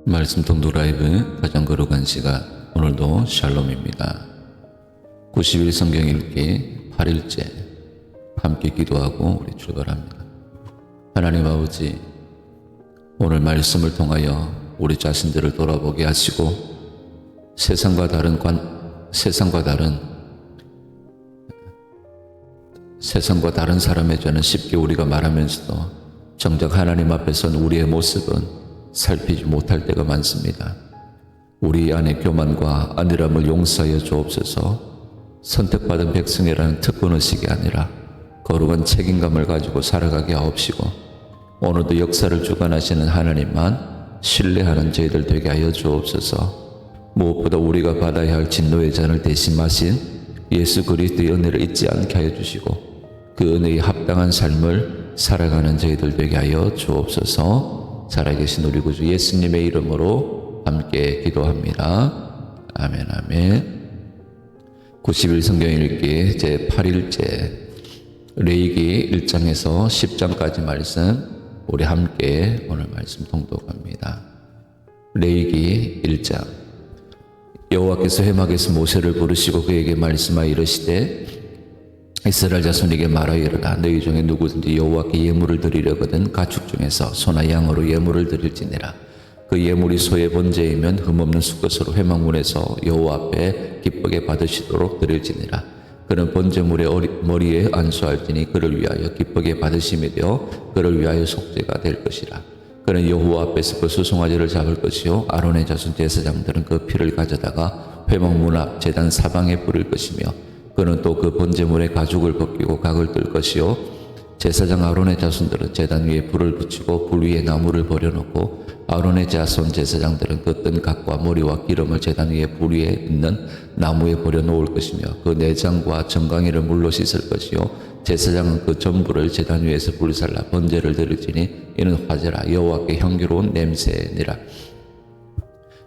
말씀 통독 라이브 가정 거룩한 시간, 오늘도 샬롬입니다. 90일 성경 읽기 8일째 함께 기도하고 우리 출발합니다. 하나님 아버지, 오늘 말씀을 통하여 우리 자신들을 돌아보게 하시고 세상과 다른 사람의 죄는 쉽게 우리가 말하면서도 정작 하나님 앞에서는 우리의 모습은 살피지 못할 때가 많습니다. 우리 안의 교만과 안일함을 용서하여 주옵소서. 선택받은 백성이라는 특권의식이 아니라 거룩한 책임감을 가지고 살아가게 하옵시고, 오늘도 역사를 주관하시는 하나님만 신뢰하는 저희들 되게 하여 주옵소서. 무엇보다 우리가 받아야 할 진노의 잔을 대신 마신 예수 그리스도의 은혜를 잊지 않게 하여 주시고, 그 은혜에 합당한 삶을 살아가는 저희들 되게 하여 주옵소서. 살아계신 우리 구주 예수님의 이름으로 함께 기도합니다. 아멘, 아멘. 90일 성경 읽기 제 8일째 레위기 1장에서 10장까지 말씀 우리 함께 오늘 말씀 통독합니다. 레위기 1장. 여호와께서 회막에서 모세를 부르시고 그에게 말씀하여 이르시되, 이스라엘 자손에게 말하여 이르라. 너희 중에 누구든지 여호와께 예물을 드리려거든 가축 중에서 소나 양으로 예물을 드릴지니라. 그 예물이 소의 번제이면 흠없는 수것으로 회막문에서 여호와 앞에 기쁘게 받으시도록 드릴지니라. 그는 번제물의 머리에 안수할지니 그를 위하여 기쁘게 받으심이 되어 그를 위하여 속죄가 될 것이라. 그는 여호와 앞에서 그 수송아지를 잡을 것이요 아론의 자손 제사장들은 그 피를 가져다가 회막문 앞 제단 사방에 뿌릴 것이며, 그는 또 그 번제물의 가죽을 벗기고 각을 뜰 것이요 제사장 아론의 자손들은 제단 위에 불을 붙이고 불 위에 나무를 버려놓고, 아론의 자손 제사장들은 그 뜬 각과 머리와 기름을 제단 위에 불 위에 있는 나무에 버려놓을 것이며, 그 내장과 정강이를 물로 씻을 것이요 제사장은 그 전부를 제단 위에서 불살라 번제를 드릴지니 이는 화제라. 여호와께 향기로운 냄새니라.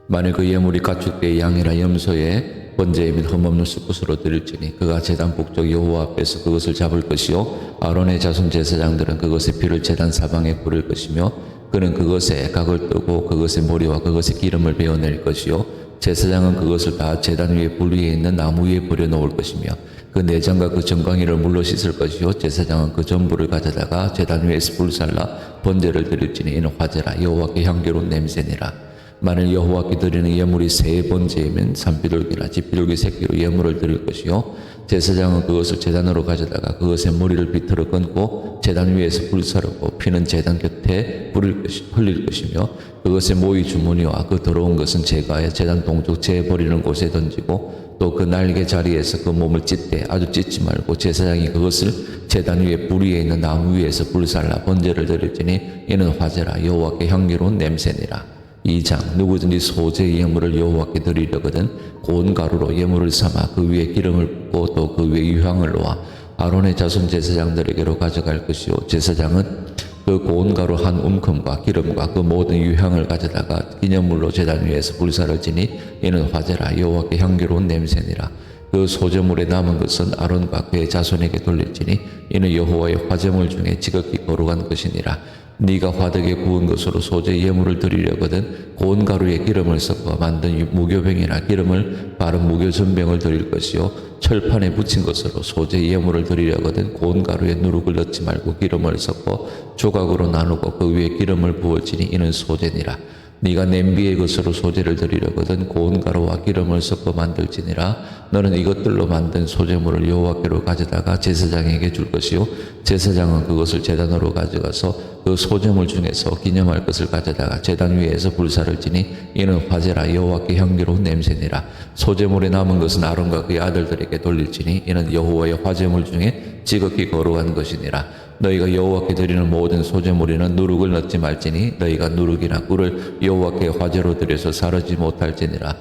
만일 그 예물이 가축대의 양이라 염소의 번제에 및 흠없는 수컷으로 드릴지니 그가 제단 북쪽 여호와 앞에서 그것을 잡을 것이요 아론의 자손 제사장들은 그것의 피를 제단 사방에 뿌릴 것이며, 그는 그것에 각을 뜨고 그것의 머리와 그것의 기름을 베어낼 것이요 제사장은 그것을 다 제단 위에 불 위에 있는 나무 위에 버려놓을 것이며, 그 내장과 그 정강이를 물로 씻을 것이요 제사장은 그 전부를 가져다가 제단 위에서 불살라 번제를 드릴지니 이는 화제라. 여호와께 향기로운 냄새니라. 만일 여호와께 드리는 예물이 새 번제이면 산비둘기나 집비둘기 새끼로 예물을 드릴 것이요 제사장은 그것을 제단으로 가져다가 그것의 머리를 비틀어 끊고 제단 위에서 불사르고 피는 제단 곁에 흘릴 것이며, 그것의 모이 주머니와 그 더러운 것은 제거하여 제단 동쪽 재 버리는 곳에 던지고, 또 그 날개 자리에서 그 몸을 찢되 아주 찢지 말고 제사장이 그것을 제단 위에 불 위에 있는 나무 위에서 불살라 번제를 드릴지니 이는 화제라. 여호와께 향기로운 냄새니라. 2장. 누구든지 소제의 예물을 여호와께 드리려거든 고운 가루로 예물을 삼아 그 위에 기름을 붓고 또 그 위에 유향을 놓아 아론의 자손 제사장들에게로 가져갈 것이요 제사장은 그 고운 가루 한 움큼과 기름과 그 모든 유향을 가져다가 기념물로 제단 위에서 불사를 지니 이는 화제라. 여호와께 향기로운 냄새니라. 그 소제물에 남은 것은 아론과 그의 자손에게 돌릴지니 이는 여호와의 화제물 중에 지극히 거룩한 것이니라. 네가 화덕에 구운 것으로 소제 예물을 드리려거든 고운 가루에 기름을 섞어 만든 무교병이나 기름을 바른 무교전병을 드릴 것이요 철판에 붙인 것으로 소제 예물을 드리려거든 고운 가루에 누룩을 넣지 말고 기름을 섞어 조각으로 나누고 그 위에 기름을 부을지니 이는 소제니라. 네가 냄비의 것으로 소제를 드리려거든 고운 가루와 기름을 섞어 만들지니라. 너는 이것들로 만든 소제물을 여호와께로 가져다가 제사장에게 줄 것이요 제사장은 그것을 제단으로 가져가서 그 소재물 중에서 기념할 것을 가져다가 제단 위에서 불사를 지니 이는 화제라 여호와께 향기로운 냄새니라. 소재물에 남은 것은 아론과 그의 아들들에게 돌릴지니 이는 여호와의 화제물 중에 지극히 거룩한 것이니라. 너희가 여호와께 드리는 모든 소재물에는 누룩을 넣지 말지니 너희가 누룩이나 꿀을 여호와께 화제로 드려서 사르지 못할지니라.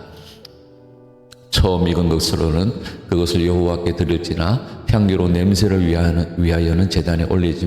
처음 익은 것으로는 그것을 여호와께 드릴지나 향기로운 냄새를 위하여는 제단에 올리지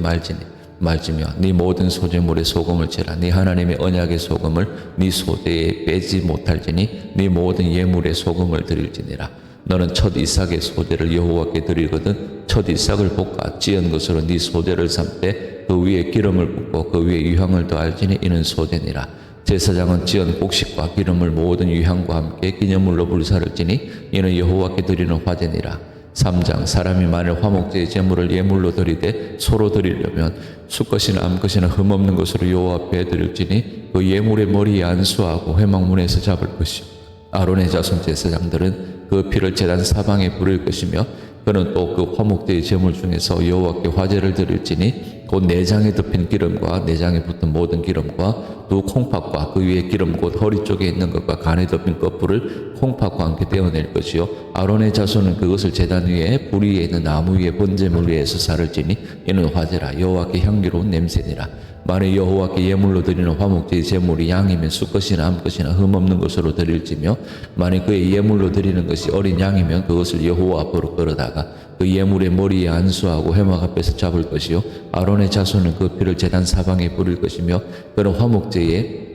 말지며 네 모든 소재물에 소금을 채라. 네 하나님의 언약의 소금을 네 소재에 빼지 못할지니 네 모든 예물에 소금을 드릴지니라. 너는 첫 이삭의 소재를 여호와께 드리거든 첫 이삭을 볶아 찌은 것으로 네 소재를 삶되 그 위에 기름을 붓고 그 위에 유향을 더할지니 이는 소재니라. 제사장은 찌은 곡식과 기름을 모든 유향과 함께 기념물로 불사를 지니 이는 여호와께 드리는 화제니라. 3장 사람이 만일 화목제의 제물을 예물로 드리되 소로 드리려면 수컷이나 암컷이나 흠없는 것으로 여호와 앞에 드릴지니 그 예물의 머리에 안수하고 회막문에서 잡을 것이요 아론의 자손 제사장들은 그 피를 제단 사방에 부릴 것이며 그는 또 그 화목제의 제물 중에서 여호와께 화제를 드릴지니 곧 내장에 덮인 기름과 내장에 붙은 모든 기름과 두 콩팥과 그 위에 기름 곧 허리 쪽에 있는 것과 간에 덮인 껍질을 콩팥과 함께 떼어낼 것이요 아론의 자손은 그것을 제단 위에 불 위에 있는 나무 위에 번제물 위에서 사를지니 이는 화제라 여호와께 향기로운 냄새니라. 만일 여호와께 예물로 드리는 화목제의 제물이 양이면 수컷이나 암컷이나 흠없는 것으로 드릴지며 만일 그의 예물로 드리는 것이 어린 양이면 그것을 여호와 앞으로 끌어다가 그 예물의 머리에 안수하고 회막 앞에서 잡을 것이요 아론의 자손은 그 피를 제단 사방에 뿌릴 것이며 그는 화목제의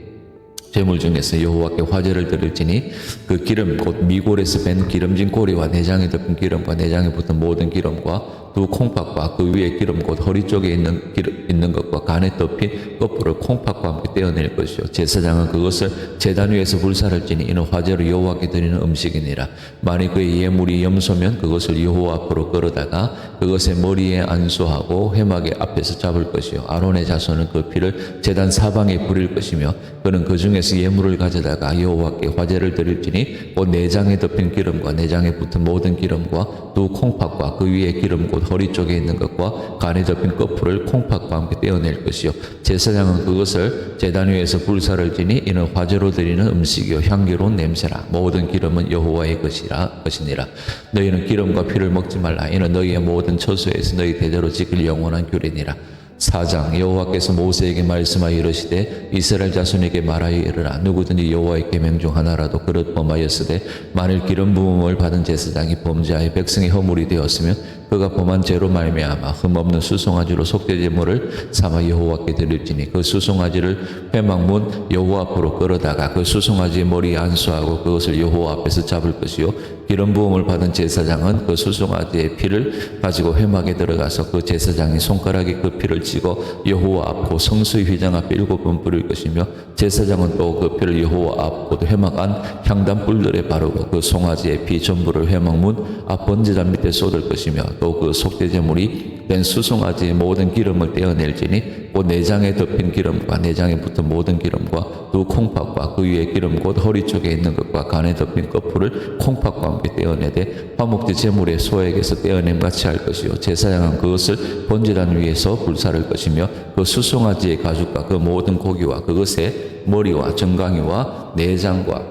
제물 중에서 여호와께 화제를 드릴지니 그 기름 곧 미골에서 뺀 기름진 꼬리와 내장에 덮인 기름과 내장에 붙은 모든 기름과 두 콩팥과 그 위에 기름 곧 허리 쪽에 있는 것과 간에 덮인 껍질을 콩팥과 함께 떼어낼 것이요 제사장은 그것을 제단 위에서 불사를 지니 이는 화제로 여호와께 드리는 음식이니라. 만일 그의 예물이 염소면 그것을 여호와 앞으로 끌어다가 그것의 머리에 안수하고 회막의 앞에서 잡을 것이요 아론의 자손은 그 피를 제단 사방에 뿌릴 것이며 그는 그 중에서 예물을 가져다가 여호와께 화제를 드릴지니 곧 내장에 덮인 기름과 내장에 붙은 모든 기름과 두 콩팥과 그 위에 기름 곧 허리 쪽에 있는 것과 간에 덮인 껍질을 콩팥과 함께 떼어낼 것이요 제사장은 그것을 제단 위에서 불사를 지니 이는 화제로 드리는 음식이요 향기로운 냄새라. 모든 기름은 여호와의 것이니라. 너희는 기름과 피를 먹지 말라. 이는 너희의 모든 처소에서 너희 대대로 지킬 영원한 규례니라. 4장 여호와께서 모세에게 말씀하여 이르시되 이스라엘 자손에게 말하여 이르라. 누구든지 여호와의 계명 중 하나라도 그릇 범하였으되 만일 기름 부음을 받은 제사장이 범죄하여 백성의 허물이 되었으면 그가 범한 죄로 말미암아 흠없는 수송아지로 속죄제물을 삼아 여호와께 드릴지니 그 수송아지를 회막문 여호와 앞으로 끌어다가 그 수송아지의 머리에 안수하고 그것을 여호와 앞에서 잡을 것이요 기름 부음을 받은 제사장은 그 수송아지의 피를 가지고 회막에 들어가서 그 제사장이 손가락에 그 피를 쥐고 여호와 앞 곧 성수의 휘장 앞에 7번 뿌릴 것이며 제사장은 또 그 피를 여호와 앞 곧 회막 안 향단 뿔들에 바르고 그 송아지의 피 전부를 회막문 앞 번제단 밑에 쏟을 것이며 또 그 속죄제물이 된 수송아지의 모든 기름을 떼어낼지니 곧 내장에 덮인 기름과 내장에 붙은 모든 기름과 두 콩팥과 그 위에 기름 곧 허리 쪽에 있는 것과 간에 덮인 껍질을 콩팥과 함께 떼어내되 화목제 제물의 소액에서 떼어냄같이 할 것이요 제사장은 그것을 번제단 위에서 불사를 것이며 그 수송아지의 가죽과 그 모든 고기와 그것의 머리와 정강이와 내장과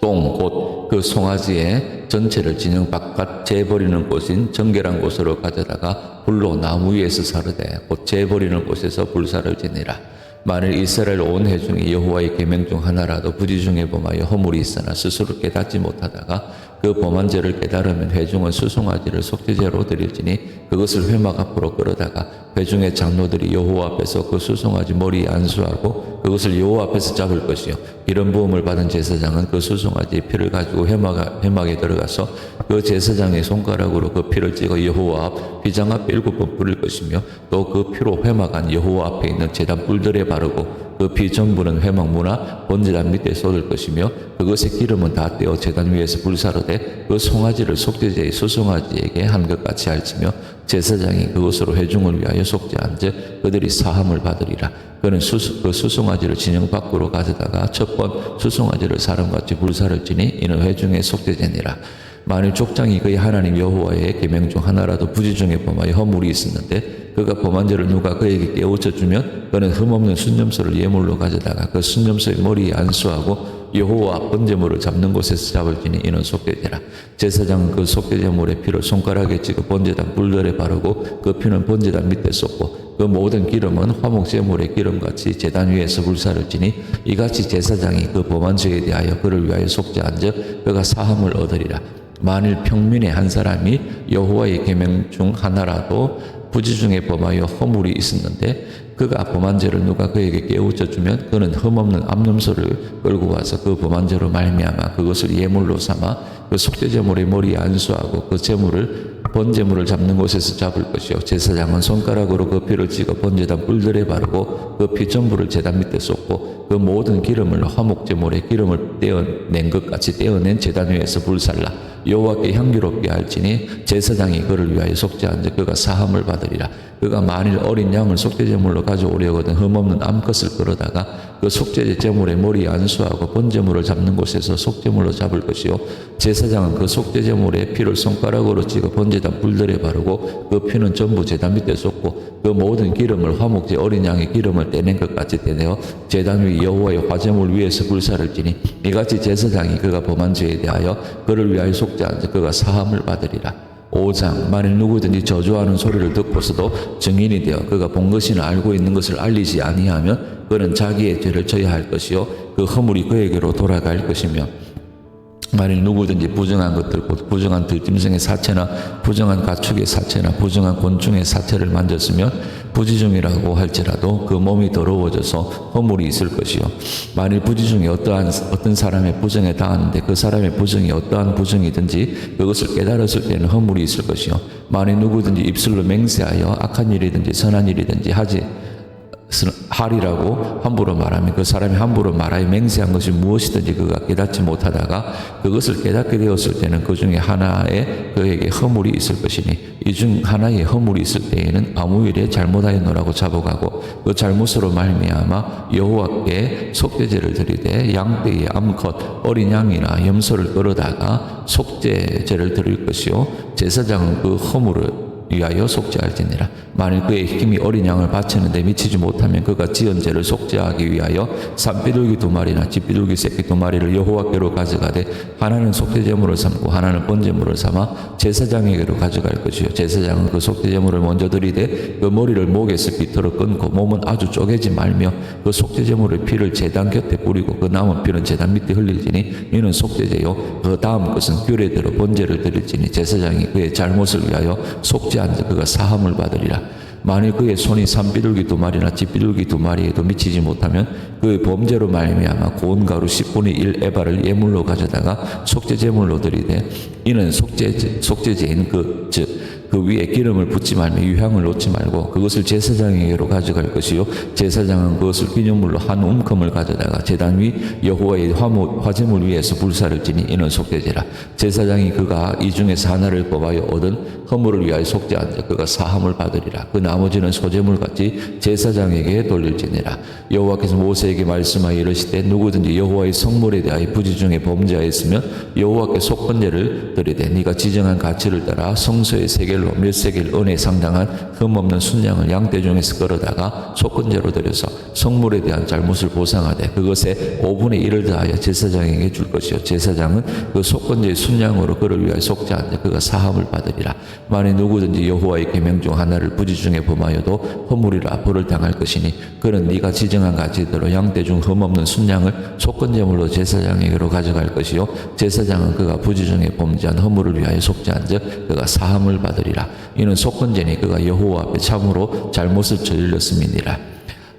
똥 곧 그 송아지의 전체를 진영 바깥 재버리는 곳인 정결한 곳으로 가져다가 불로 나무 위에서 사르되 곧 재버리는 곳에서 불사를 지니라. 만일 이스라엘 온 회중이 여호와의 계명 중 하나라도 부지 중에 범하여 허물이 있으나 스스로 깨닫지 못하다가 그 범한 죄를 깨달으면 회중은 수송아지를 속죄제로 드릴지니 그것을 회막 앞으로 끌어다가 회중의 장로들이 여호와 앞에서 그 수송아지 머리에 안수하고 그것을 여호와 앞에서 잡을 것이요 기름 부음을 받은 제사장은 그 수송아지의 피를 가지고 회막에 들어가서 그 제사장의 손가락으로 그 피를 찍어 여호와 앞 휘장 앞에 7번 뿌릴 것이며 또 그 피로 회막 안 여호와 앞에 있는 제단 뿔들에 바르고 그 피 전부는 회막 문 앞 번제단 밑에 쏟을 것이며 그것의 기름은 다 떼어 제단 위에서 불사르되 그 송아지를 속죄제의 수송아지에게 한 것 같이 할지며 제사장이 그것으로 회중을 위하여 속죄한즉 그들이 사함을 받으리라. 그는 그 수송아지를 진영 밖으로 가져다가 첫 번 수송아지를 사람같이 불사를 지니 이는 회중의 속죄제니라. 만일 족장이 그의 하나님 여호와의 계명 중 하나라도 부지 중에 범하여 허물이 있었는데 그가 범한 죄를 누가 그에게 깨우쳐 주면 그는 흠없는 순념소를 예물로 가져다가 그 순념소의 머리에 안수하고 여호와 번제물을 잡는 곳에서 잡을지니 이는 속죄제라. 제사장은 그 속죄제물의 피를 손가락에 찍어 번제단 뿔들에 바르고 그 피는 번제단 밑에 쏟고 그 모든 기름은 화목제물의 기름같이 제단 위에서 불사를 지니 이같이 제사장이 그 범한 죄에 대하여 그를 위하여 속죄한즉 그가 사함을 얻으리라. 만일 평민의 한 사람이 여호와의 계명 중 하나라도 부지 중에 범하여 허물이 있었는데 그가 범한 죄를 누가 그에게 깨우쳐 주면 그는 흠없는 암염소를 끌고 와서 그 범한 죄로 말미암아 그것을 예물로 삼아 그 속죄제물의 머리에 안수하고 그 제물을 번제물을 잡는 곳에서 잡을 것이요 제사장은 손가락으로 그 피를 찍어 번제단 뿔들에 바르고 그 피 전부를 제단 밑에 쏟고 그 모든 기름을 화목제물의 기름을 떼어낸 것 같이 떼어낸 제단 위에서 불살라 여호와께 향기롭게 할지니 제사장이 그를 위하여 속죄한즉 그가 사함을 받으리라. 그가 만일 어린 양을 속죄제물로 가져오려거든 흠없는 암컷을 끌어다가 그 속죄제 제물의 머리에 안수하고 번제물을 잡는 곳에서 속죄물로 잡을 것이요 제사장은 그 속죄제물의 피를 손가락으로 찍어 번제단 뿔들에 바르고 그 피는 전부 제단 밑에 쏟고 그 모든 기름을 화목제 어린 양의 기름을 떼낸 것 같이 떼내어 제단 위 여호와의 화제물 위에서 불사를 지니 이같이 제사장이 그가 범한 죄에 대하여 그를 위하여 속죄한즉 그가 사함을 받으리라. 5장 만일 누구든지 저주하는 소리를 듣고서도 증인이 되어 그가 본 것이나 알고 있는 것을 알리지 아니하면 그는 자기의 죄를 져야 할 것이요 그 허물이 그에게로 돌아갈 것이며 만일 누구든지 부정한 것들 곧 부정한 들짐승의 사체나 부정한 가축의 사체나 부정한 곤충의 사체를 만졌으면 부지중이라고 할지라도 그 몸이 더러워져서 허물이 있을 것이요 만일 부지중에 어떤 사람의 부정에 당하는데 그 사람의 부정이 어떠한 부정이든지 그것을 깨달았을 때는 허물이 있을 것이요 만일 누구든지 입술로 맹세하여 악한 일이든지 선한 일이든지 하리라고 함부로 말하면 그 사람이 함부로 말하여 맹세한 것이 무엇이든지 그가 깨닫지 못하다가 그것을 깨닫게 되었을 때는 그 중에 하나에 그에게 허물이 있을 것이니 이 중 하나에 허물이 있을 때에는 아무 일에 잘못하였노라고 자복하고 그 잘못으로 말미암아 여호와께 속죄제를 드리되 양떼의 암컷 어린 양이나 염소를 끌어다가 속죄제를 드릴 것이요 제사장은 그 허물을 위하여 속죄할지니라. 만일 그의 힘이 어린 양을 바치는데 미치지 못하면 그가 지은 죄를 속죄하기 위하여 산비둘기 2마리나 집비둘기 새끼 2마리를 여호와께로 가져가되 하나는 속죄제물을 삼고 하나는 번제물을 삼아 제사장에게로 가져갈 것이요 제사장은 그 속죄제물을 먼저 드리되 그 머리를 목에서 빗으로 끊고 몸은 아주 쪼개지 말며 그 속죄제물의 피를 제단 곁에 뿌리고 그 남은 피는 제단 밑에 흘릴지니 이는 속죄제요 그 다음 것은 규례대로 번제를 드릴지니 제사장이 그의 잘못을 위하여 속죄 앉아 그가 사함을 받으리라. 만일 그의 손이 산비둘기 2마리나 집비둘기 2마리에도 미치지 못하면 그의 범죄로 말미암아 고운 가루 10분의 1 에바를 예물로 가져다가 속죄제물로 드리되 이는 속죄제인 그 위에 기름을 붓지 말며 유향을 놓지 말고 그것을 제사장에게로 가져갈 것이요 제사장은 그것을 기념물로 한 움큼을 가져다가 제단 위 여호와의 화제물 위에서 불사를 지니 이는 속죄제라. 제사장이 그가 이 중에서 하나를 뽑아여 얻은 허물을 위하여 속죄한즉 그가 사함을 받으리라. 그 나머지는 소제물같이 제사장에게 돌릴지니라. 여호와께서 모세에게 말씀하여 이르시되 누구든지 여호와의 성물에 대하여 부지 중에 범죄하였으면 여호와께 속번제를 드리되 네가 지정한 가치를 따라 성소의 세겔로 몇 세겔 은에 상당한 흠없는 순양을 양떼 중에서 끌어다가 속건제로 드려서 성물에 대한 잘못을 보상하되 그것에 5분의 1을 더하여 제사장에게 줄 것이요 제사장은 그 속건제의 순양으로 그를 위하여 속죄한데 그가 사함을 받으리라. 만일 누구든지 여호와의 계명 중 하나를 부지 중에 범하여도 허물이라 벌을 당할 것이니 그는 네가 지정한 가치대로 양떼 중 흠없는 순양을 속건제물로 제사장에게로 가져갈 것이요 제사장은 그가 부지 중에 범죄한 허물을 위하여 속죄한즉 그가 사함을 받으리라. 이는 속건제니 그가 여호와 앞에 참으로 잘못을 저질렀음이니라.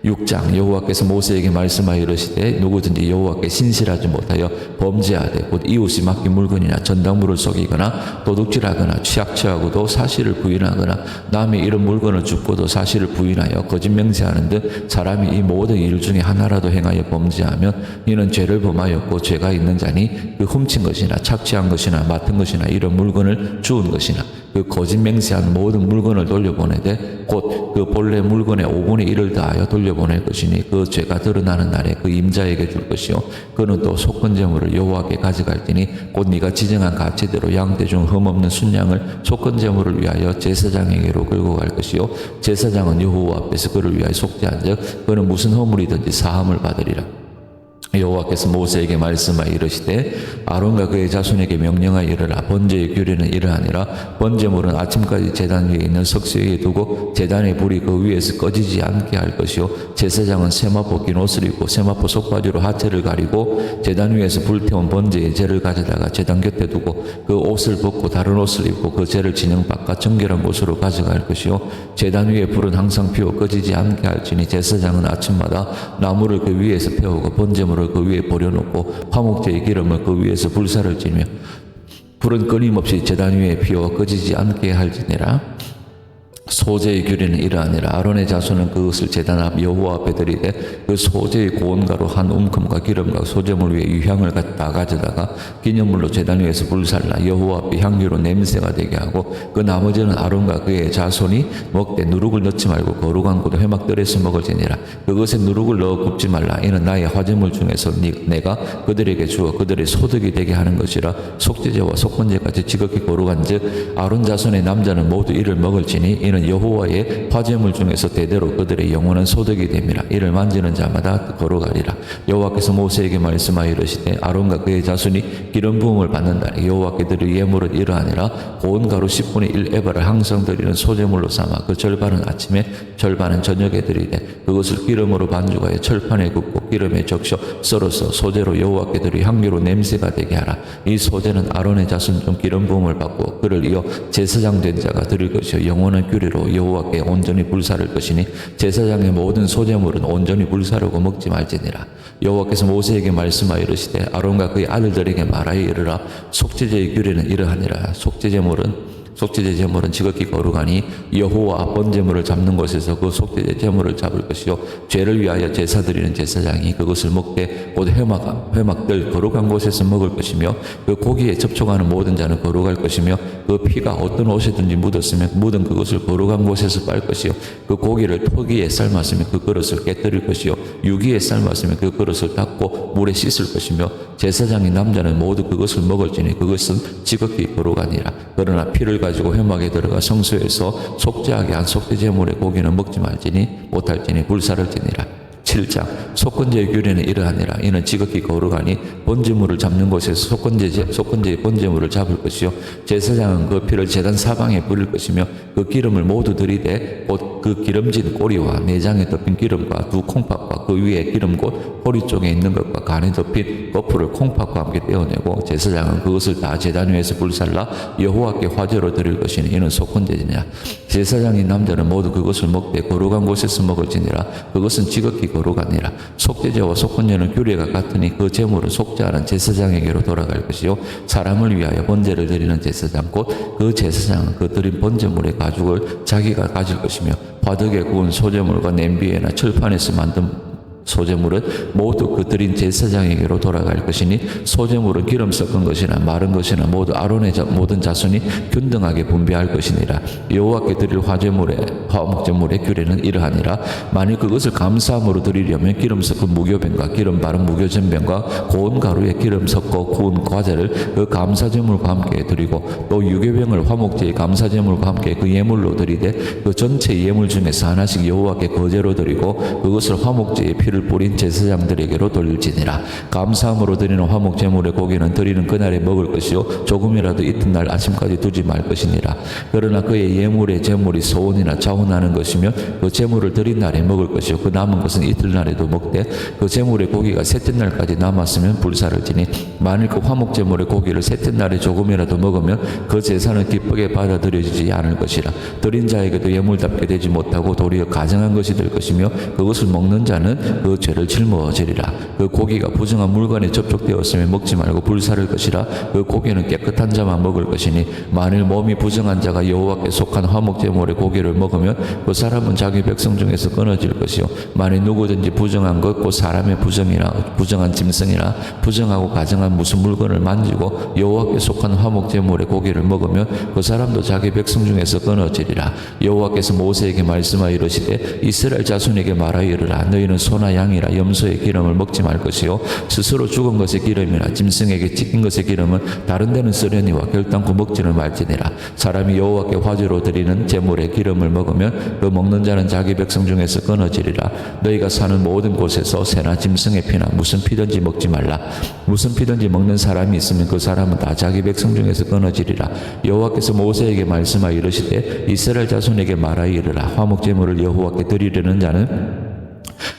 6장 여호와께서 모세에게 말씀하여 이르시되 누구든지 여호와께 신실하지 못하여 범죄하되 곧 이웃이 맡긴 물건이나 전당물을 속이거나 도둑질하거나 취하고도 사실을 부인하거나 남의 이런 물건을 줍고도 사실을 부인하여 거짓 맹세하는 듯 사람이 이 모든 일 중에 하나라도 행하여 범죄하면 이는 죄를 범하였고 죄가 있는 자니 그 훔친 것이나 착취한 것이나 맡은 것이나 이런 물건을 주운 것이나 그 거짓 맹세한 모든 물건을 돌려보내되 곧 그 본래 물건의 5분의 1을 다하여 돌려보낼 것이니 그 죄가 드러나는 날에 그 임자에게 줄 것이요 그는 또 속건 제물을 여호와께 가져갈지니 곧 네가 지정한 가치대로 양떼 중 흠없는 순양을 속건 제물을 위하여 제사장에게로 끌고 갈 것이요 제사장은 여호와 앞에서 그를 위하여 속죄한즉 그는 무슨 허물이든지 사함을 받으리라. 여호와께서 모세에게 말씀하여 이르시되 아론과 그의 자손에게 명령하여 이르라. 번제의 규례는 이러하니라. 번제물은 아침까지 제단 위에 있는 석쇠 위에 두고 제단의 불이 그 위에서 꺼지지 않게 할 것이요 제사장은 세마포 긴 옷을 입고 세마포 속바지로 하체를 가리고 제단 위에서 불태운 번제의 재를 가져다가 제단 곁에 두고 그 옷을 벗고 다른 옷을 입고 그 재를 진영 바깥 정결한 곳으로 가져갈 것이요 제단 위에 불은 항상 피워 꺼지지 않게 할지니 제사장은 아침마다 나무를 그 위에서 태우고 번제물을 그 위에 버려놓고 화목제의 기름을 그 위에서 불사를 지며 불은 끊임없이 제단 위에 피워 꺼지지 않게 할지니라. 소제의 규례는 이러하니라. 아론의 자손은 그것을 제단 앞 여호와 앞에 드리되 그 소제의 고온가루 한 움큼과 기름과 소제물 위에 유향을 다 가져다가 기념물로 제단 위에서 불살라 여호와 앞에 향기로 냄새가 되게 하고 그 나머지는 아론과 그의 자손이 먹되 누룩을 넣지 말고 거룩한 곳 회막들에서 먹을지니라. 그것에 누룩을 넣어 굽지 말라. 이는 나의 화제물 중에서 내가 그들에게 주어 그들의 소득이 되게 하는 것이라. 속죄제와 속건제까지 지극히 거룩한즉 아론 자손의 남자는 모두 이를 먹을지니 이는 여호와의 화제물 중에서 대대로 그들의 영원한 소득이 됨이라. 이를 만지는 자마다 거룩하리라. 여호와께서 모세에게 말씀하여 이르시되 아론과 그의 자손이 기름 부음을 받는다. 여호와께 드릴 예물은 이러하니라. 고운 가루 10분의 1 에바를 항상 드리는 소제물로 삼아 그 절반은 아침에 절반은 저녁에 드리되 그것을 기름으로 반죽하여 철판에 굽고 기름에 적셔 썰어서 소제로 여호와께 드리 향기로 냄새가 되게 하라. 이 소제는 아론의 자손 중 기름 부음을 받고 그를 이어 제사장 된 자가 드릴 것이요 영원한 규례로 여호와께 온전히 불사를 것이니 제사장의 모든 소제물은 온전히 불사르고 먹지 말지니라. 여호와께서 모세에게 말씀하여 이르시되 아론과 그의 아들들에게 말하여 이르라. 속죄제의 규례는 이러하니라. 속죄제 제물은 지극히 거룩하니 여호와 번제물을 잡는 곳에서 그 속죄제 제물을 잡을 것이요 죄를 위하여 제사 드리는 제사장이 그것을 먹되 곧 회막들 거룩한 곳에서 먹을 것이며 그 고기에 접촉하는 모든 자는 거룩할 것이며 그 피가 어떤 옷이든지 묻었으면 묻은 그것을 거룩한 곳에서 빨 것이요 그 고기를 토기에 삶았으면 그 그릇을 깨뜨릴 것이요 유기에 삶았으면 그 그릇을 닦고 물에 씻을 것이며 제사장이 남자는 모두 그것을 먹을지니 그것은 지극히 거룩하니라. 그러나 피를 가지고 회막에 들어가 성소에서 속죄하게 한 속죄제물의 고기는 먹지 말지니 못할지니 불사를지니라. 7장 속건제의 규례는 이러하니라. 이는 지극히 거룩하니 번제물을 잡는 곳에서 속건제의 번제물을 잡을 것이요 제사장은 그 피를 제단 사방에 뿌릴 것이며 그 기름을 모두 들이되 곧 그 기름진 꼬리와 내장에 덮인 기름과 두 콩팥과 그 위에 기름 곧 허리 쪽에 있는 것과 간에 덮인 거풀을 콩팥과 함께 떼어내고 제사장은 그것을 다 제단 위에서 불살라 여호와께 화제로 드릴 것이니 이는 속건제니라. 제사장인 남자는 모두 그것을 먹되 거룩한 곳에서 먹을지니라. 그것은 지극히 거룩하니라. 속죄제와 속건제는 규례가 같으니 그 제물은 속죄하는 제사장에게로 돌아갈 것이요 사람을 위하여 번제를 드리는 제사장 곧 그 제사장은 그 드린 번제물의 가죽을 자기가 가질 것이며 바둑에 구운 소제물과 냄비에나 철판에서 만든 소제물은 모두 그 드린 제사장에게로 돌아갈 것이니 소제물은 기름 섞은 것이나 마른 것이나 모두 아론의 모든 자손이 균등하게 분배할 것이니라. 여호와께 드릴 화목제물의 규례는 이러하니라. 만일 그것을 감사함으로 드리려면 기름 섞은 무교병과 기름 바른 무교전병과 고운 가루에 기름 섞어 구운 과자를 그 감사제물과 함께 드리고 또 유교병을 화목제의 감사제물과 함께 그 예물로 드리되 그 전체 예물 중에서 하나씩 여호와께 거제로 드리고 그것을 화목제의 피를 뿌린 제사장들에게로 돌릴지니라. 감사함으로 드리는 화목 제물의 고기는 드리는 그날에 먹을 것이요 조금이라도 이튿날 아침까지 두지 말 것이니라. 그러나 그의 예물의 제물이 소원이나 자원하는 것이며 그 제물을 드린 날에 먹을 것이요 그 남은 것은 이튿날에도 먹되 그 제물의 고기가 셋째 날까지 남았으면 불사를 지니 만일 그 화목 제물의 고기를 셋째 날에 조금이라도 먹으면 그 제사는 기쁘게 받아들여지지 않을 것이라. 드린 자에게도 예물답게 되지 못하고 도리어 가증한 것이 될 것이며 그것을 먹는 자는 그 죄를 짊어지리라. 그 고기가 부정한 물건에 접촉되었으면 먹지 말고 불사를 것이라. 그 고기는 깨끗한 자만 먹을 것이니 만일 몸이 부정한 자가 여호와께 속한 화목제물의 고기를 먹으면 그 사람은 자기 백성 중에서 끊어질 것이요 만일 누구든지 부정한 것 곧 사람의 부정한 짐승이나 부정하고 가정한 무슨 물건을 만지고 여호와께 속한 화목제물의 고기를 먹으면 그 사람도 자기 백성 중에서 끊어지리라. 여호와께서 모세에게 말씀하여 이르시되 이스라엘 자손에게 말하여 이르라. 너희는 소나 양이라 염소의 기름을 먹지 말 것이요 스스로 죽은 것의 기름이나 짐승에게 찢긴 것의 기름은 다른 데는 쓰려니와 결단코 먹지는 말지니라. 사람이 여호와께 화제로 드리는 제물의 기름을 먹으면 그 먹는 자는 자기 백성 중에서 끊어지리라. 너희가 사는 모든 곳에서 새나 짐승의 피나 무슨 피든지 먹지 말라. 무슨 피든지 먹는 사람이 있으면 그 사람은 다 자기 백성 중에서 끊어지리라. 여호와께서 모세에게 말씀하여 이르시되 이스라엘 자손에게 말하여 이르라. 화목제물을 여호와께 드리려는 자는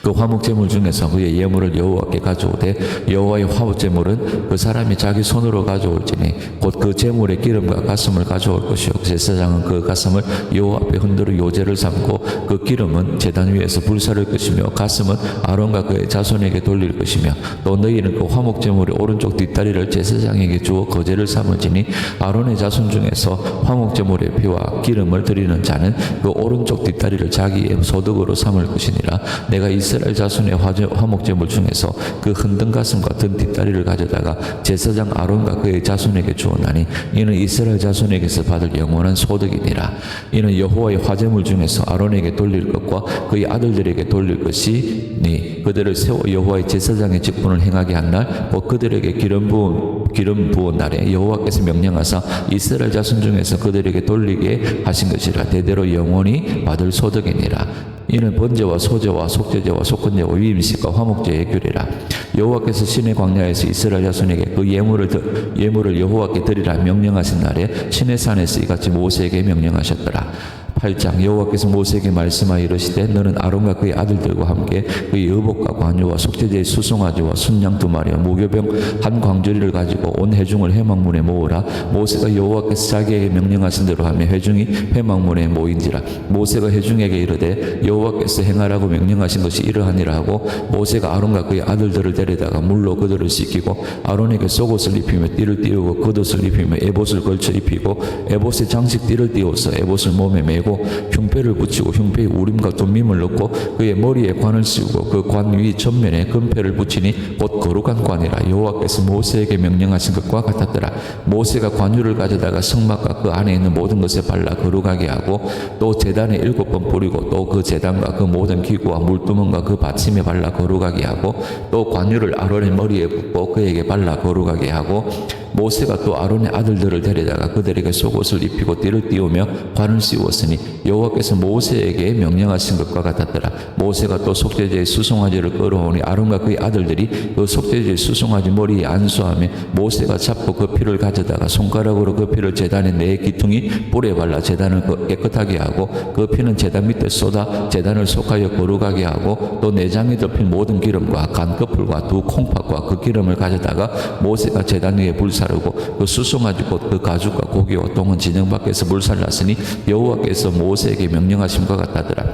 그 화목제물 중에서 그의 예물을 여호와께 가져오되 여호와의 화목제물은 그 사람이 자기 손으로 가져올지니 곧 그 제물의 기름과 가슴을 가져올 것이요 제사장은 그 가슴을 여호와 앞에 흔들어 요제를 삼고 그 기름은 제단 위에서 불사를 것이며 가슴은 아론과 그의 자손에게 돌릴 것이며 또 너희는 그 화목제물의 오른쪽 뒷다리를 제사장에게 주어 거제를 삼을지니 아론의 자손 중에서 화목제물의 피와 기름을 드리는 자는 그 오른쪽 뒷다리를 자기의 소득으로 삼을 것이니라. 내가 이스라엘 자손의 화목제물 중에서 그 흔든 가슴과 든 뒷다리를 가져다가 제사장 아론과 그의 자손에게 주었나니 이는 이스라엘 자손에게서 받을 영원한 소득이니라. 이는 여호와의 화제물 중에서 아론에게 돌릴 것과 그의 아들들에게 돌릴 것이니 그들을 세워 여호와의 제사장의 직분을 행하게 한 날 곧 그들에게 기름 부은 날에 여호와께서 명령하사 이스라엘 자손 중에서 그들에게 돌리게 하신 것이라. 대대로 영원히 받을 소득이니라. 이는 번제와 소제와 속죄제와 속건제와 위임식과 화목제의 규례라. 여호와께서 시내 광야에서 이스라엘 자손에게 그 예물을 여호와께 드리라 명령하신 날에 시내 산에서 이같이 모세에게 명령하셨더라. 8장 여호와께서 모세에게 말씀하여 이르시되 너는 아론과 그의 아들들과 함께 그의 의복과 관유와 속죄제의 수송아지와 순양 2마리와 무교병 한 광주리를 가지고 온 회중을 회막문에 모으라. 모세가 여호와께서 자기에게 명령하신 대로 하며 회중이 회막문에 모인지라. 모세가 회중에게 이르되 여호와께서 행하라고 명령하신 것이 이러하니라 하고 모세가 아론과 그의 아들들을 데려다가 물로 그들을 씻기고 아론에게 속옷을 입히며 띠를 띄우고 겉옷을 입히며 에봇을 걸쳐 입히고 에봇의 장식 띠를 띄워서 에봇을 몸에 매고 흉패를 붙이고 흉패에 우림과 둠밈을 넣고 그의 머리에 관을 씌우고 그 관 위 전면에 금패를 붙이니 곧 거룩한 관이라. 여호와께서 모세에게 명령하신 것과 같았더라. 모세가 관유를 가져다가 성막과 그 안에 있는 모든 것에 발라 거룩하게 하고 또 제단에 7번 뿌리고 또 그 제단과 그 모든 기구와 물두멍과 그 받침에 발라 거룩하게 하고 또 관유를 아론의 머리에 붓고 그에게 발라 거룩하게 하고 모세가 또 아론의 아들들을 데려다가 그들에게 속옷을 입히고 띠를 띄우며 관을 씌웠으니 여호와께서 모세에게 명령하신 것과 같았더라. 모세가 또 속죄제의 수송아지를 끌어오니 아론과 그의 아들들이 그 속죄제의 수송아지 머리에 안수하며 모세가 잡고 그 피를 가져다가 손가락으로 그 피를 제단의 네 기퉁이 뿔에 발라 제단을 깨끗하게 하고 그 피는 제단 밑에 쏟아 제단을 속하여 거룩하게 하고 또 내장에 덮인 모든 기름과 간꺼풀과 두 콩팥과 그 기름을 가져다가 모세가 제단 위에 불사르고 그 수송아지 곧 그 가죽과 고기와 똥은 진영 밖에서 불살랐으니 여호와께서 모세에게 명령하심과 같다더라.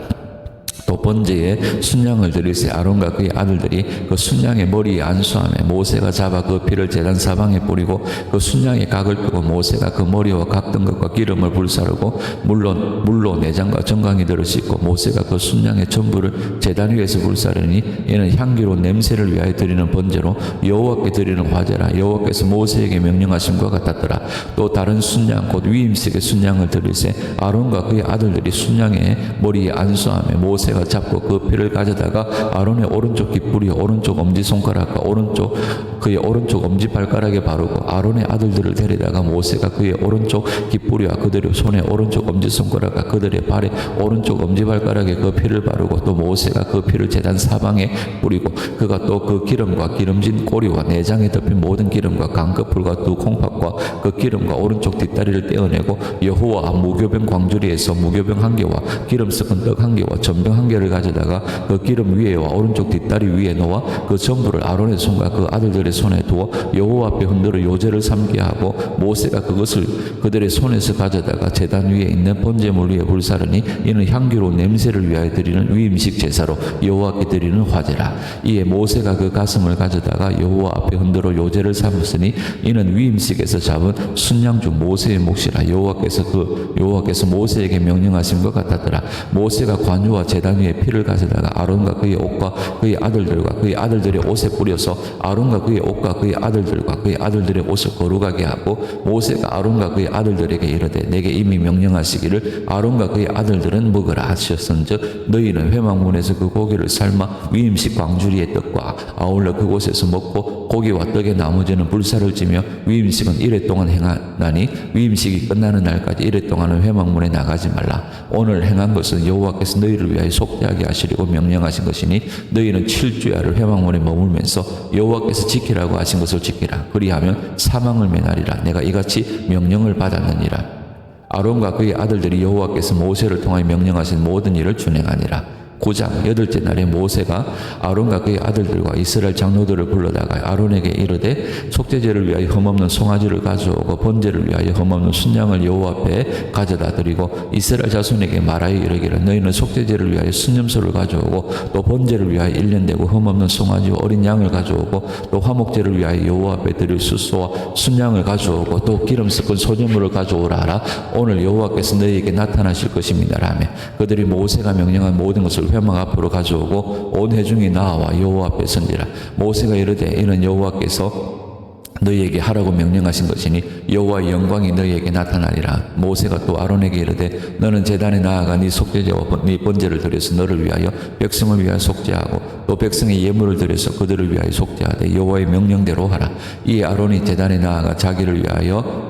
또 번제에 순양을 드릴세 아론과 그의 아들들이 그 순양의 머리에 안수하며 모세가 잡아 그 피를 제단 사방에 뿌리고 그 순양의 각을 끄고 모세가 그 머리와 각 등 것과 기름을 불사르고 물로 내장과 정강이들을 씻고 모세가 그 순양의 전부를 제단 위에서 불사르니 이는 향기로운 냄새를 위하여 드리는 번제로 여호와께 드리는 화제라. 여호와께서 모세에게 명령하심과 같았더라. 또 다른 순양 곧 위임식의 순양을 드릴세 아론과 그의 아들들이 순양의 머리에 안수하며 모세가 잡고 그 피를 가져다가 아론의 오른쪽 깃뿌리 오른쪽 엄지손가락과 그의 오른쪽 엄지발가락에 바르고 아론의 아들들을 데려다가 모세가 그의 오른쪽 깃뿌리와 그들의 손의 오른쪽 엄지손가락과 그들의 발의 오른쪽 엄지발가락에 그 피를 바르고 또 모세가 그 피를 제단 사방에 뿌리고 그가 또 그 기름과 기름진 꼬리와 내장에 덮인 모든 기름과 강꺼풀과 두 콩팥과 그 기름과 오른쪽 뒷다리를 떼어내고 여호와 무교병 광주리에서 무교병 한 개와 기름 섞은 떡 한 개와 전병 한 개를 가져다가 그 기름 위에와 오른쪽 뒷다리 위에 놓아 그 전부를 아론의 손과 그 아들들의 손에 두어 여호와 앞에 흔들어 요제를 삼게 하고 모세가 그것을 그들의 손에서 가져다가 제단 위에 있는 번제물 위에 불사르니 이는 향기로운 냄새를 위하여 드리는 위임식 제사로 여호와께 드리는 화제라. 이에 모세가 그 가슴을 가져다가 여호와 앞에 흔들어 요제를 삼았으니 이는 위임식에서 잡은 순양 중 모세의 몫이라. 여호와께서 모세에게 명령하신 것 같았더라. 모세가 관유와 제단 위에 피를 가져다가 아론과 그의 옷과 그의 아들들과 그의 아들들의 옷에 뿌려서 아론과 그의 옷과 그의 아들들과 그의 아들들의 옷을 거룩하게 하고 모세가 아론과 그의 아들들에게 이르되 내게 이미 명령하시기를 아론과 그의 아들들은 먹으라 하셨은즉 너희는 회막문에서 그 고기를 삶아 위임식 광주리의 떡과 아울러 그곳에서 먹고 고기와 떡의 나머지는 불사를 지며 위임식은 이래 동안 행하나니 위임식이 끝나는 날까지 이래 동안은 회막문에 나가지 말라. 오늘 행한 것은 여호와께서 너희를 위하여 속죄하게 하시려고 명령하신 것이니 너희는 7주야를 회막문에 머물면서 여호와께서 지키라고 하신 것을 지키라. 그리하면 사망을 면하리라. 내가 이같이 명령을 받았느니라. 아론과 그의 아들들이 여호와께서 모세를 통하여 명령하신 모든 일을 준행하니라. 9장 8째 날에 모세가 아론과 그의 아들들과 이스라엘 장로들을 불러다가 아론에게 이르되 속죄제를 위하여 흠없는 송아지를 가져오고 번제를 위하여 흠없는 순양을 여호와 앞에 가져다 드리고 이스라엘 자손에게 말하여 이르기를 너희는 속죄제를 위하여 순념소를 가져오고 또 번제를 위하여 1년 되고 흠없는 송아지와 어린 양을 가져오고 또 화목제를 위하여 여호와 앞에 드릴 수소와 순양을 가져오고 또 기름 섞은 소제물을 가져오라 하라. 오늘 여호와께서 너희에게 나타나실 것입니다 라며 그들이 모세가 명령한 모든 것을 회막 앞으로 가져오고 온 회중이 나와 여호와 앞에 선지라. 모세가 이르되 이는 여호와께서 너희에게 하라고 명령하신 것이니 여호와의 영광이 너희에게 나타나리라. 모세가 또 아론에게 이르되 너는 제단에 나아가 네 속죄제와 네 번제를 드려서 너를 위하여 백성을 위하여 속죄하고 또 백성의 예물을 드려서 그들을 위하여 속죄하되 여호와의 명령대로 하라. 이에 아론이 제단에 나아가 자기를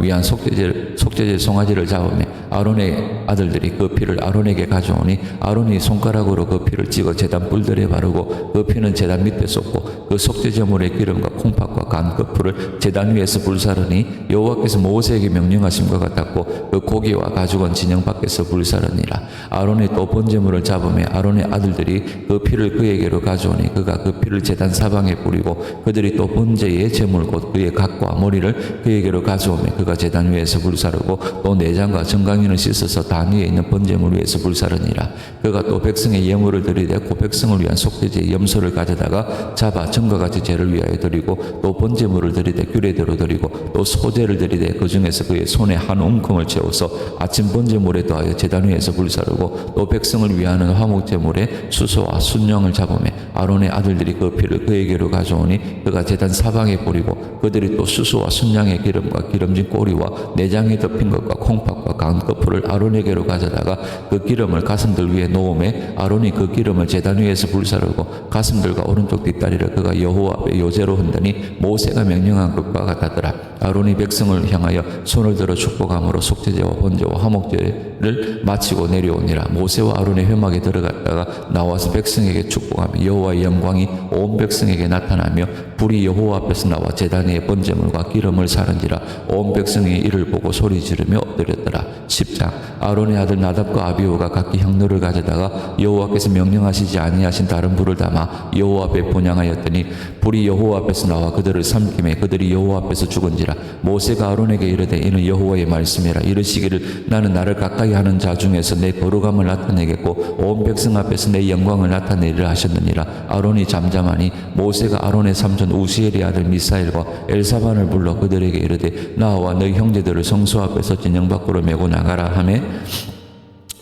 위한 속죄제 송아지를 잡으며 아론의 아들들이 그 피를 아론에게 가져오니 아론이 손가락으로 그 피를 찍어 제단 뿔들에 바르고 그 피는 제단 밑에 쏟고 그 속죄제물의 기름과 콩팥과 간 그 풀을 제단 위에서 불사르니 여호와께서 모세에게 명령하신 것 같았고 그 고기와 가죽은 진영 밖에서 불사르니라. 아론이 또 번제물을 잡으며 아론의 아들들이 그 피를 그에게로 가져오니 그가 그 피를 제단 사방에 뿌리고 그들이 또 번제의 제물 곧 그의 각과 머리를 그에게로 가져오며 그가 제단 위에서 불사르고 또 내장과 정강이는 씻어서 단 위에 있는 번제물 위에서 불사르니라. 그가 또 백성의 예물을 드리되 그 백성을 위한 속죄제의 염소를 가져다가 잡아 전과 같이 죄를 위하여 드리고 또 번제물을 드리되 규례대로 드리고 또 소제를 드리되 그 중에서 그의 손에 한 웅큼을 채워서 아침 번제물에 더하여 제단 위에서 불사르고 또 백성을 위하는 화목제물에 수소와 순양을 잡으며 아론의 아들들이 그 피를 그에게로 가져오니 그가 제단 사방에 뿌리고 그들이 또 수소와 순양의 기름과 기름진 꼬리와 내장에 덮인 것과 콩팥과 간 거풀을 아론에게로 가져다가 그 기름을 가슴들 위에 놓음에 아론이 그 기름을 제단 위에서 불사르고 가슴들과 오른쪽 뒷다리를 그가 여호와 앞에 요제로 흔드니 모세가 명령한 것과 같았더라. 아론이 백성을 향하여 손을 들어 축복함으로 속죄제와 번제와 화목제를 마치고 내려오니라. 모세와 아론의 회막에 들어갔다가 나와서 백성에게 축복하며 여호와의 영광이 온 백성에게 나타나며 불이 여호와 앞에서 나와 제단 위에 번제물과 기름을 사른지라. 온 백성이 이를 보고 소리 지르며 엎드렸더라. 10장 아론의 아들 나답과 아비후가 각기 향로를 가져다가 여호와께서 명령하시지 아니하신 다른 불을 담아 여호와 앞에 분향하였더니 불이 여호와 앞에서 나와 그들을 삼킴에 그들이 여호와 앞에서 죽은지라. 모세가 아론에게 이르되 이는 여호와의 말씀이라. 이르시기를 나는 나를 가까이 하는 자 중에서 내 거룩함을 나타내겠고 온 백성 앞에서 내 영광을 나타내리라 하셨느니라. 아론이 잠잠하니 모세가 아론의 삼촌 우시엘의 아들 미사엘과 엘사반을 불러 그들에게 이르되 나와 너희 형제들을 성소 앞에서 진영 밖으로 메고 나가라 하매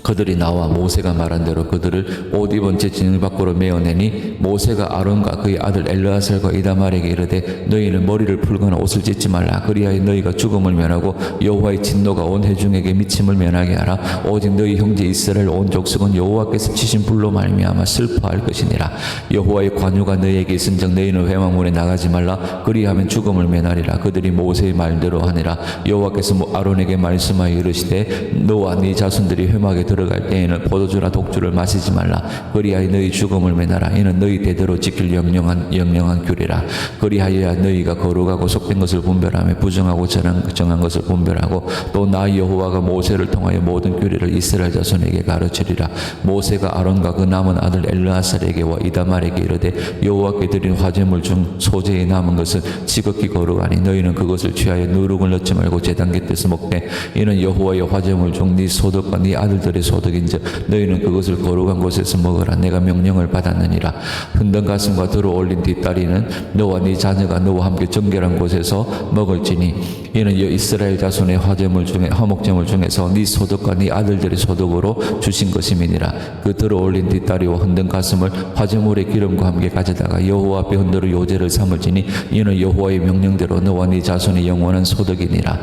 그들이 나와 모세가 말한 대로 그들을 옷 입은 채 진영 밖으로 메어내니 모세가 아론과 그의 아들 엘르아살과 이다말에게 이르되 너희는 머리를 풀거나 옷을 찢지 말라. 그리하여 너희가 죽음을 면하고 여호와의 진노가 온 회중에게 미침을 면하게 하라. 오직 너희 형제 이스라엘 온 족속은 여호와께서 치신 불로 말미암아 슬퍼할 것이니라. 여호와의 관유가 너희에게 있은즉 너희는 회막문에 나가지 말라. 그리하면 죽음을 면하리라. 그들이 모세의 말대로 하니라. 여호와께서 아론에게 말씀하여 이르시되 너와 네 자손들이 회막에 들어가서 들어갈 때에는 포도주나 독주를 마시지 말라. 그리하여 너희 죽음을 면하라. 이는 너희 대대로 지킬 영영한 규례라. 그리하여야 너희가 거룩하고 속된 것을 분별하며 부정하고 정한 것을 분별하고 또 나 여호와가 모세를 통하여 모든 규례를 이스라엘 자손에게 가르치리라. 모세가 아론과 그 남은 아들 엘르아살에게와 이다말에게 이르되 여호와께 드린 화제물 중 소재에 남은 것은 지극히 거룩하니 너희는 그것을 취하여 누룩을 넣지 말고 제단 곁에서 먹되 이는 여호와의 화제물 중 네 소득과 네 아들들의 소득인즉 너희는 그것을 거룩한 곳에서 먹으라. 내가 명령을 받았느니라. 흔든 가슴과 들어 올린 뒷다리는 너와 네 자녀가 너와 함께 정결한 곳에서 먹을지니 이는 이스라엘 자손의 화제물 중에 화목제물 중에서 네 소득과 네 아들들의 소득으로 주신 것임이니라. 그 들어 올린 뒷다리와 흔든 가슴을 화제물의 기름과 함께 가져다가 여호와 앞에 흔들어 요제를 삼을지니 이는 여호와의 명령대로 너와 네 자손의 영원한 소득이니라.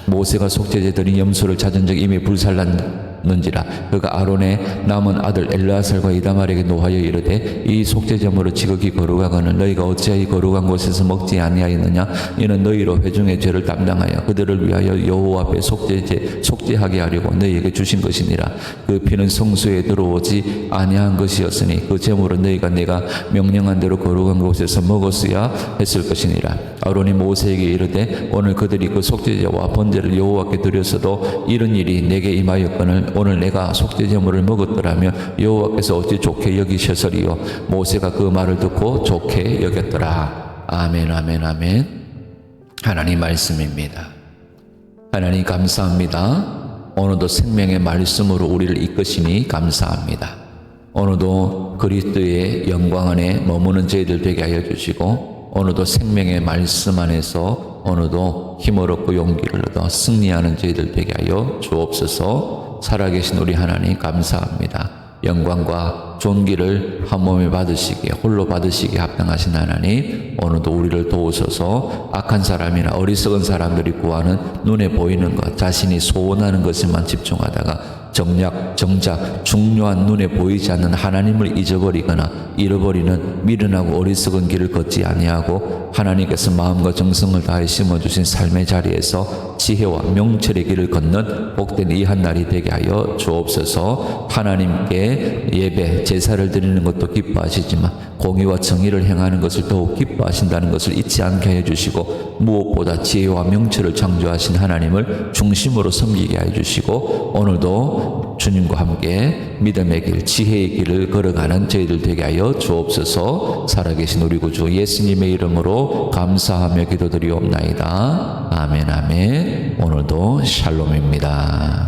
모세가 속죄제 드린 염소를 찾은 적 이미 불살랐는지라. 그가 아론의 남은 아들 엘르아살과 이다말에게 노하여 이르되 이 속죄제물을 지극히 거룩하거늘 너희가 어찌하여 거룩한 곳에서 먹지 아니하였느냐. 이는 너희로 회중의 죄를 담당하여 그들을 위하여 여호와 앞에 속죄하게 하려고 너희에게 주신 것이니라. 그 피는 성소에 들어오지 아니한 것이었으니 그 제물은 너희가 내가 명령한 대로 거룩한 곳에서 먹었어야 했을 것이니라. 아론이 모세에게 이르되 오늘 그들이 그 속죄제와 번제를 여호와께 드렸어도 이런 일이 내게 임하였거늘 오늘 내가 속죄제물을 먹었더라면 여호와께서 어찌 좋게 여기셨으리요. 모세가 그 말을 듣고 좋게 여겼더라. 아멘 아멘 아멘. 하나님 말씀입니다. 하나님 감사합니다. 오늘도 생명의 말씀으로 우리를 이끄시니 감사합니다. 오늘도 그리스도의 영광 안에 머무는 저희들 되게 하여 주시고 오늘도 생명의 말씀 안에서 오늘도 힘을 얻고 용기를 얻어 승리하는 저희들 되게 하여 주옵소서. 살아계신 우리 하나님 감사합니다. 영광과 존귀를 한 몸에 받으시기에 홀로 받으시기에 합당하신 하나님, 오늘도 우리를 도우셔서 악한 사람이나 어리석은 사람들이 구하는 눈에 보이는 것, 자신이 소원하는 것에만 집중하다가 정작 중요한 눈에 보이지 않는 하나님을 잊어버리거나 잃어버리는 미련하고 어리석은 길을 걷지 아니하고 하나님께서 마음과 정성을 다해 심어주신 삶의 자리에서 지혜와 명철의 길을 걷는 복된 이 한날이 되게 하여 주옵소서. 하나님께 예배, 제사를 드리는 것도 기뻐하시지만 공의와 정의를 행하는 것을 더욱 기뻐하신다는 것을 잊지 않게 해주시고 무엇보다 지혜와 명철을 창조하신 하나님을 중심으로 섬기게 해주시고 오늘도 주님과 함께 믿음의 길, 지혜의 길을 걸어가는 저희들 되게 하여 주옵소서. 살아계신 우리 구주 예수님의 이름으로 감사하며 기도드리옵나이다. 아멘 아멘. 오늘도 샬롬입니다.